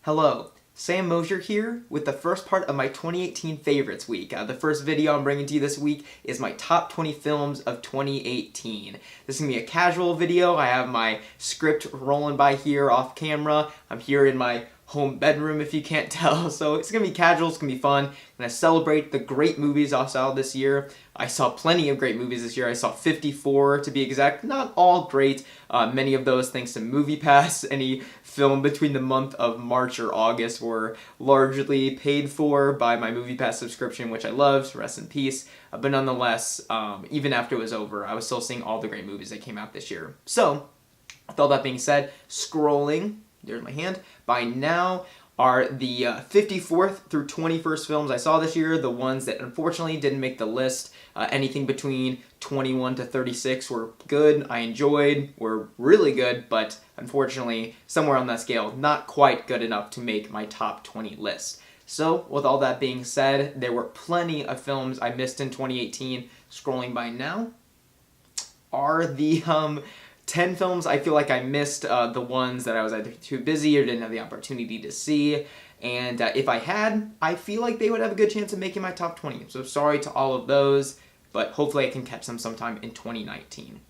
Hello, Sam Mosher here with the first part of my 2018 favorites week. The first video I'm bringing to you this week is my top 20 films of 2018. This is going to be a casual video. I have my script rolling by here off camera. I'm here in my home bedroom if you can't tell, so it's going to be casual, it's going to be fun. I'm going to celebrate the great movies I saw this year. I saw plenty of great movies this year. I saw 54 to be exact, not all great. Many of those thanks to MoviePass. Any film between the month of March or August were largely paid for by my MoviePass subscription, which I loved, rest in peace. But nonetheless, even after it was over, I was still seeing all the great movies that came out this year. So, with all that being said, scrolling, there's my hand, by now are the 54th through 21st films I saw this year, the ones that unfortunately didn't make the list. Anything between 21 to 36 were good, I enjoyed, were really good, but unfortunately, somewhere on that scale, not quite good enough to make my top 20 list. So, with all that being said, there were plenty of films I missed in 2018. Scrolling by now are the 10 films I feel like I missed, the ones that I was either too busy or didn't have the opportunity to see. And if I had, I feel like they would have a good chance of making my top 20. So sorry to all of those, but hopefully I can catch them sometime in 2019.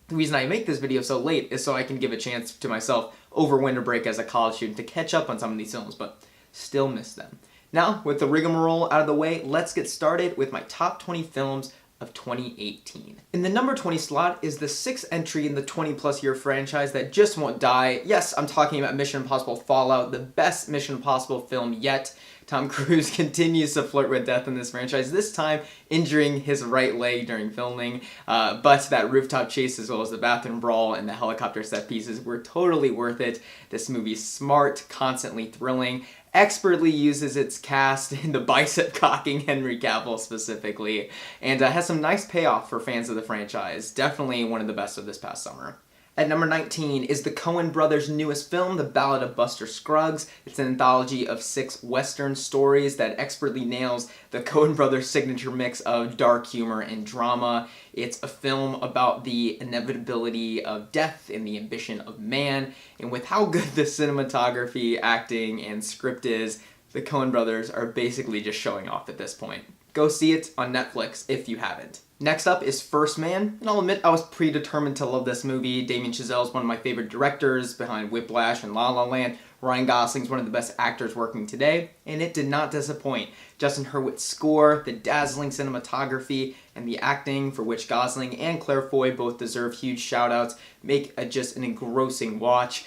The reason I make this video so late is so I can give a chance to myself over winter break as a college student to catch up on some of these films, but still miss them. Now, with the rigmarole out of the way, let's get started with my top 20 films of 2018. In the number 20 slot is the 6th entry in the 20-plus year franchise that just won't die. Yes, I'm talking about Mission Impossible Fallout, the best Mission Impossible film yet. Tom Cruise continues to flirt with death in this franchise, this time injuring his right leg during filming, but that rooftop chase as well as the bathroom brawl and the helicopter set pieces were totally worth it. This movie's smart, constantly thrilling, expertly uses its cast in the bicep cocking Henry Cavill specifically, and has some nice payoff for fans of the franchise. Definitely one of the best of this past summer. At number 19 is the Coen brothers' newest film, The Ballad of Buster Scruggs. It's an anthology of 6 Western stories that expertly nails the Coen brothers' signature mix of dark humor and drama. It's a film about the inevitability of death and the ambition of man, and with how good the cinematography, acting, and script is, the Coen brothers are basically just showing off at this point. Go see it on Netflix if you haven't. Next up is First Man, and I'll admit I was predetermined to love this movie. Damien Chazelle is one of my favorite directors behind Whiplash and La La Land. Ryan Gosling's one of the best actors working today, and it did not disappoint. Justin Hurwitz's score, the dazzling cinematography, and the acting, for which Gosling and Claire Foy both deserve huge shout-outs, make just an engrossing watch.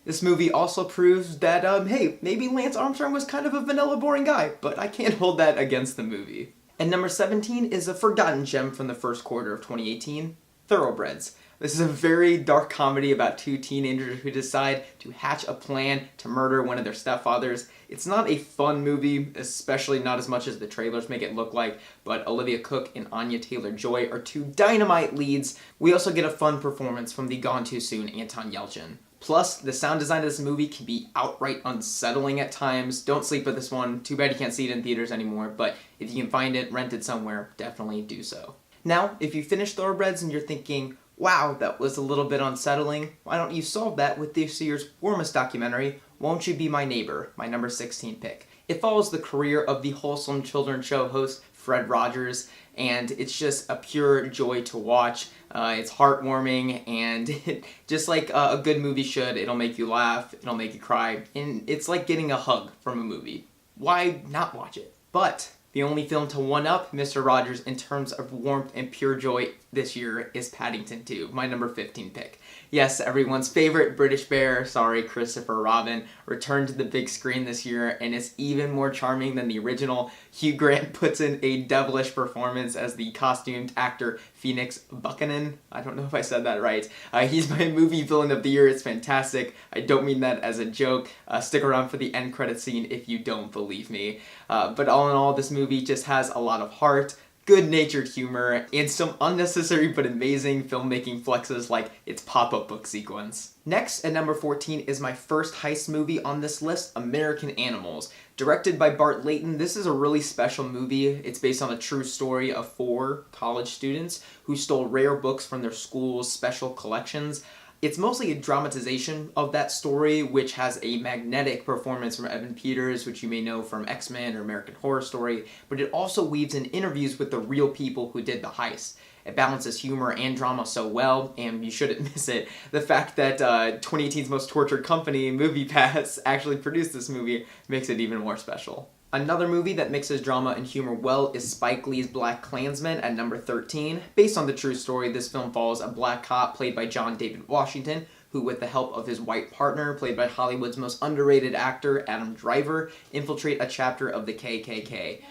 This movie also proves that, hey, maybe Lance Armstrong was kind of a vanilla boring guy, but I can't hold that against the movie. And number 17 is a forgotten gem from the first quarter of 2018, Thoroughbreds. This is a very dark comedy about 2 teenagers who decide to hatch a plan to murder one of their stepfathers. It's not a fun movie, especially not as much as the trailers make it look like, but Olivia Cooke and Anya Taylor-Joy are 2 dynamite leads. We also get a fun performance from the gone too soon Anton Yelchin. Plus, the sound design of this movie can be outright unsettling at times. Don't sleep with this one. Too bad you can't see it in theaters anymore, but if you can find it, rent it somewhere, definitely do so. Now, if you finish Thoroughbreds and you're thinking, wow, that was a little bit unsettling, why don't you solve that with this year's warmest documentary, Won't You Be My Neighbor, my number 16 pick. It follows the career of the wholesome children's show host Fred Rogers, and it's just a pure joy to watch. It's heartwarming, and just like a good movie should, it'll make you laugh, it'll make you cry, and it's like getting a hug from a movie. Why not watch it? But the only film to one-up Mr. Rogers in terms of warmth and pure joy this year is Paddington 2, my number 15 pick. Yes, everyone's favorite British bear, sorry, Christopher Robin, returned to the big screen this year, and is even more charming than the original. Hugh Grant puts in a devilish performance as the costumed actor Phoenix Buchanan. I don't know if I said that right. He's my movie villain of the year. It's fantastic. I don't mean that as a joke. Stick around for the end credit scene if you don't believe me. But all in all, this movie just has a lot of heart, good-natured humor, and some unnecessary but amazing filmmaking flexes like its pop-up book sequence. Next, at number 14, is my first heist movie on this list, American Animals. Directed by Bart Layton, this is a really special movie. It's based on a true story of 4 college students who stole rare books from their school's special collections. It's mostly a dramatization of that story, which has a magnetic performance from Evan Peters, which you may know from X-Men or American Horror Story, but it also weaves in interviews with the real people who did the heist. It balances humor and drama so well, and you shouldn't miss it. The fact that 2018's most tortured company, MoviePass, actually produced this movie makes it even more special. Another movie that mixes drama and humor well is Spike Lee's BlacKkKlansman at number 13. Based on the true story, this film follows a black cop played by John David Washington, who, with the help of his white partner, played by Hollywood's most underrated actor, Adam Driver, infiltrate a chapter of the KKK.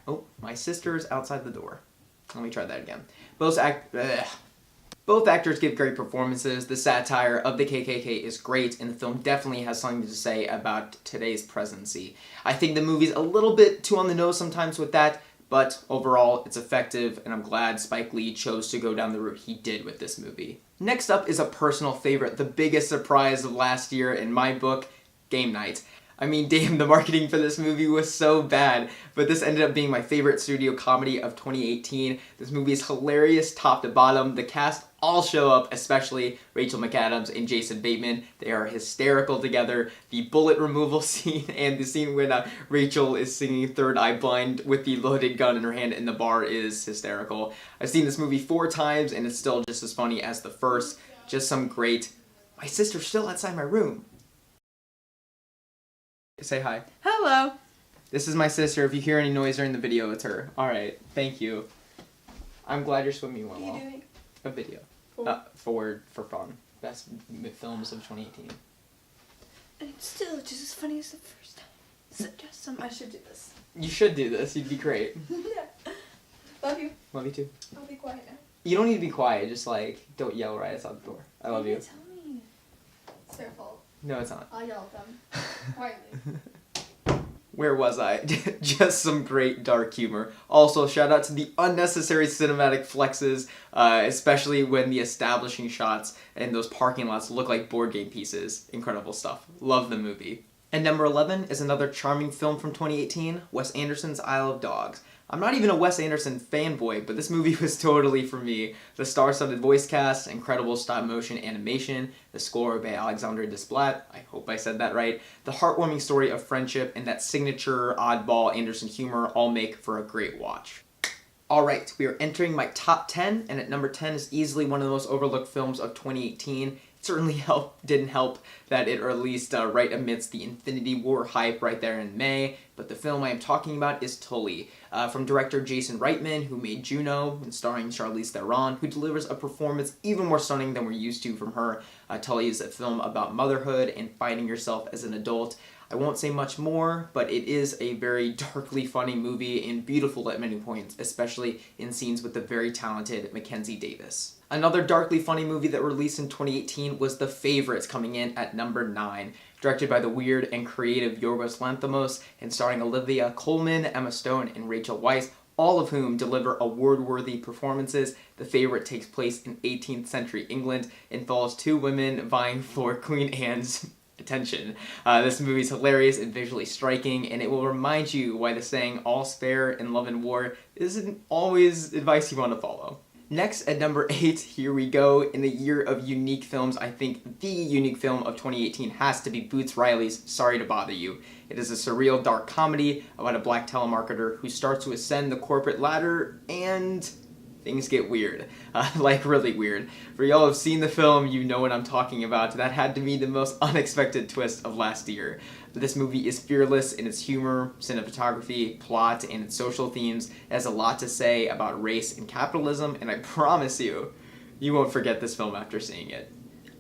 Oh, my sister's outside the door. Let me try that again. Both actors give great performances. The satire of the KKK is great, and the film definitely has something to say about today's presidency. I think the movie's a little bit too on the nose sometimes with that, but overall, it's effective, and I'm glad Spike Lee chose to go down the route he did with this movie. Next up is a personal favorite, the biggest surprise of last year in my book, Game Night. I mean, damn, the marketing for this movie was so bad, but this ended up being my favorite studio comedy of 2018. This movie is hilarious top to bottom. The cast all show up, especially Rachel McAdams and Jason Bateman. They are hysterical together. The bullet removal scene and the scene when Rachel is singing Third Eye Blind with the loaded gun in her hand in the bar is hysterical. I've seen this movie 4 times and it's still just as funny as the first. Just some great... My sister's still outside my room. Say hi. Hello. This is my sister. If you hear any noise during the video, it's her. Alright, thank you. I'm glad you're swimming well. What are you doing? A video. For fun. Best films of 2018. And it's still just as funny as the first time. Suggest some. I should do this. You should do this. You'd be great. Yeah. Love you. Love you too. I'll be quiet now. You don't need to be quiet. Just don't yell right outside the door. I love you. Tell me. It's their fault. No, it's not. I'll yell at them. Quietly. Where was I? Just some great dark humor. Also, shout out to the unnecessary cinematic flexes, especially when the establishing shots and those parking lots look like board game pieces. Incredible stuff. Love the movie. And number 11 is another charming film from 2018, Wes Anderson's Isle of Dogs. I'm not even a Wes Anderson fanboy, but this movie was totally for me. The star-studded voice cast, incredible stop-motion animation, the score by Alexandre Desplat, I hope I said that right, the heartwarming story of friendship, and that signature oddball Anderson humor all make for a great watch. Alright, we are entering my top 10, and at number 10 is easily one of the most overlooked films of 2018. It certainly didn't help that it released right amidst the Infinity War hype right there in May, but the film I am talking about is Tully, from director Jason Reitman, who made Juno, and starring Charlize Theron, who delivers a performance even more stunning than we're used to from her. Tully is a film about motherhood and finding yourself as an adult. I won't say much more, but it is a very darkly funny movie and beautiful at many points, especially in scenes with the very talented Mackenzie Davis. Another darkly funny movie that released in 2018 was The Favourites, coming in at number 9. Directed by the weird and creative Yorgos Lanthimos and starring Olivia Colman, Emma Stone, and Rachel Weisz, all of whom deliver award-worthy performances. The Favourite takes place in 18th century England and follows 2 women vying for Queen Anne's attention. This movie's hilarious and visually striking, and it will remind you why the saying, all's fair in love and war, isn't always advice you want to follow. Next, at number 8, here we go. In the year of unique films, I think the unique film of 2018 has to be Boots Riley's Sorry to Bother You. It is a surreal dark comedy about a black telemarketer who starts to ascend the corporate ladder and things get weird. Like really weird. For y'all who have seen the film, you know what I'm talking about. That had to be the most unexpected twist of last year. This movie is fearless in its humor, cinematography, plot, and its social themes. It has a lot to say about race and capitalism, and I promise you, you won't forget this film after seeing it.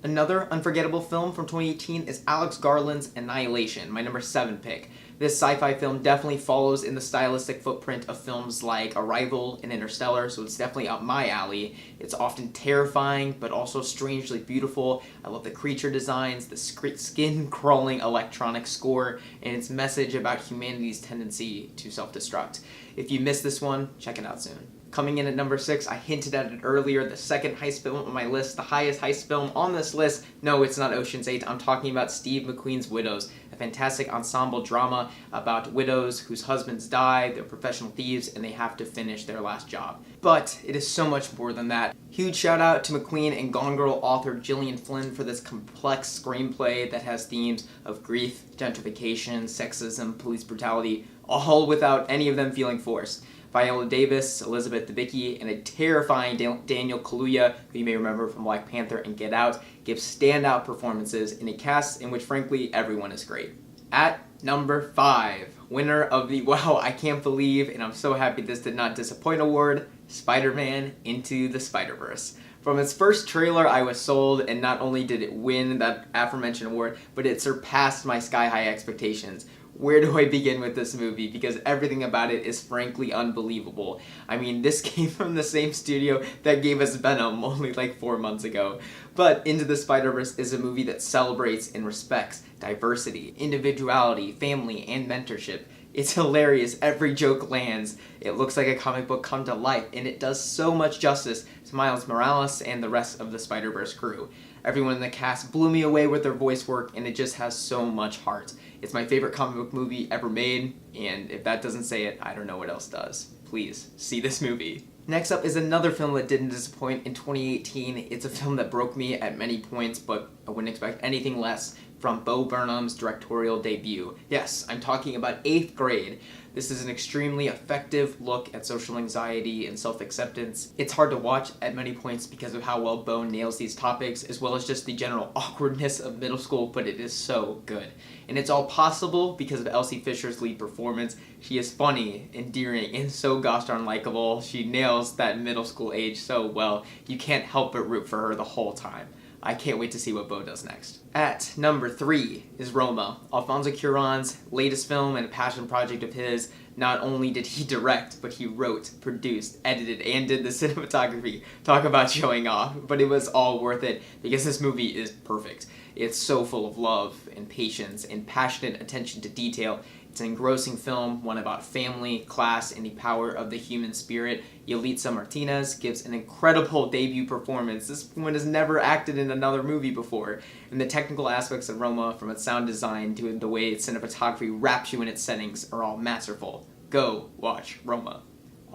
Another unforgettable film from 2018 is Alex Garland's Annihilation, my number 7 pick. This sci-fi film definitely follows in the stylistic footprint of films like Arrival and Interstellar, so it's definitely up my alley. It's often terrifying, but also strangely beautiful. I love the creature designs, the skin-crawling electronic score, and its message about humanity's tendency to self-destruct. If you missed this one, check it out soon. Coming in at number 6, I hinted at it earlier, the second heist film on my list, the highest heist film on this list. No, it's not Ocean's 8, I'm talking about Steve McQueen's Widows, a fantastic ensemble drama about widows whose husbands die, they're professional thieves, and they have to finish their last job. But it is so much more than that. Huge shout out to McQueen and Gone Girl author Gillian Flynn for this complex screenplay that has themes of grief, gentrification, sexism, police brutality, all without any of them feeling forced. Viola Davis, Elizabeth Debicki, and a terrifying Daniel Kaluuya, who you may remember from Black Panther and Get Out, give standout performances in a cast in which, frankly, everyone is great. At number 5, winner of the Wow, I Can't Believe, and I'm so happy this did not disappoint award, Spider-Man Into the Spider-Verse. From its first trailer, I was sold, and not only did it win that aforementioned award, but it surpassed my sky-high expectations. Where do I begin with this movie? Because everything about it is frankly unbelievable. I mean, this came from the same studio that gave us Venom only like 4 months ago. But Into the Spider-Verse is a movie that celebrates and respects diversity, individuality, family, and mentorship. It's hilarious, every joke lands, it looks like a comic book come to life, and it does so much justice to Miles Morales and the rest of the Spider-Verse crew. Everyone in the cast blew me away with their voice work, and it just has so much heart. It's my favorite comic book movie ever made, and if that doesn't say it, I don't know what else does. Please, see this movie. Next up is another film that didn't disappoint in 2018. It's a film that broke me at many points, but I wouldn't expect anything less from Bo Burnham's directorial debut. Yes, I'm talking about 8th Grade. This is an extremely effective look at social anxiety and self-acceptance. It's hard to watch at many points because of how well Bo nails these topics, as well as just the general awkwardness of middle school, but it is so good. And it's all possible because of Elsie Fisher's lead performance. She is funny, endearing, and so gosh darn likable. She nails that middle school age so well. You can't help but root for her the whole time. I can't wait to see what Bo does next. At number 3 is Roma, Alfonso Cuarón's latest film and a passion project of his. Not only did he direct, but he wrote, produced, edited, and did the cinematography. Talk about showing off, but it was all worth it because this movie is perfect. It's so full of love and patience and passionate attention to detail. It's an engrossing film, one about family, class, and the power of the human spirit. Yalitza Martinez gives an incredible debut performance. This woman has never acted in another movie before. And the technical aspects of Roma, from its sound design to the way its cinematography wraps you in its settings, are all masterful. Go watch Roma.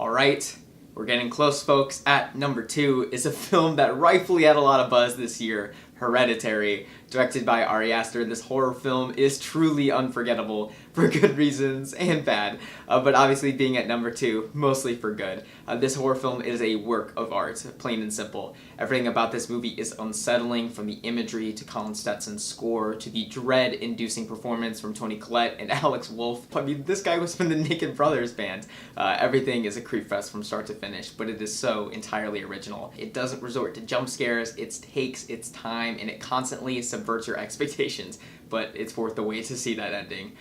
Alright, we're getting close, folks. At number 2 is a film that rightfully had a lot of buzz this year, Hereditary. Directed by Ari Aster, this horror film is truly unforgettable for good reasons and bad, but obviously being at number 2, mostly for good. This horror film is a work of art, plain and simple. Everything about this movie is unsettling, from the imagery to Colin Stetson's score to the dread-inducing performance from Toni Collette and Alex Wolff. I mean, this guy was from the Naked Brothers band. Everything is a creep fest from start to finish, but it is so entirely original. It doesn't resort to jump scares, it takes its time, and it constantly subverts your expectations, but it's worth the wait to see that ending.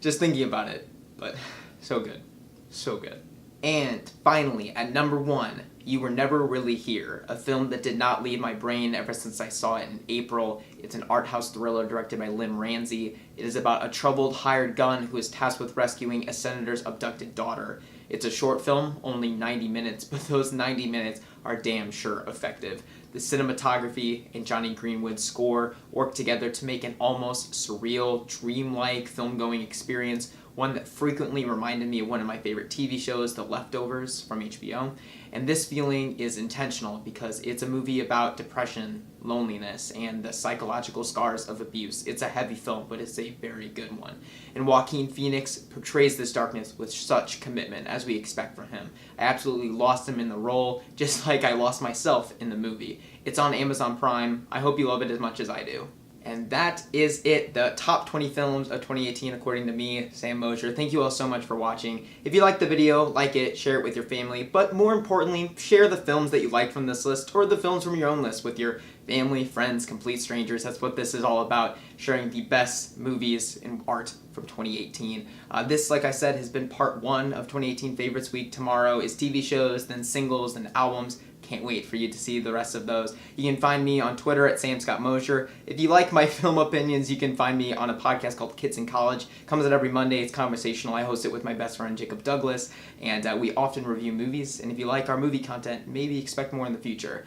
Just thinking about it, but so good. So good. And finally, at number 1, You Were Never Really Here, a film that did not leave my brain ever since I saw it in April. It's an art house thriller directed by Lynn Ramsey. It is about a troubled hired gun who is tasked with rescuing a senator's abducted daughter. It's a short film, only 90 minutes, but those 90 minutes are damn sure effective. The cinematography and Johnny Greenwood's score work together to make an almost surreal, dreamlike film-going experience, one that frequently reminded me of one of my favorite TV shows, The Leftovers from HBO. And this feeling is intentional because it's a movie about depression, loneliness, and the psychological scars of abuse. It's a heavy film, but it's a very good one. And Joaquin Phoenix portrays this darkness with such commitment, as we expect from him. I absolutely lost him in the role, just like I lost myself in the movie. It's on Amazon Prime. I hope you love it as much as I do. And that is it, the top 20 films of 2018 according to me, Sam Mosher. Thank you all so much for watching. If you liked the video, like it, share it with your family, but more importantly, share the films that you like from this list or the films from your own list with your family, friends, complete strangers. That's what this is all about, sharing the best movies and art from 2018. This, like I said, has been part 1 of 2018 Favorites Week. Tomorrow is TV shows, then singles, then albums. Can't wait for you to see the rest of those. You can find me on Twitter at Sam Scott Mosher. If you like my film opinions, you can find me on a podcast called Kids in College. Comes out every Monday. It's conversational. I host it with my best friend Jacob Douglas, and we often review movies. And if you like our movie content, maybe expect more in the future.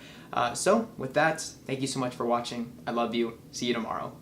So with that, thank you so much for watching. I love you. See you tomorrow.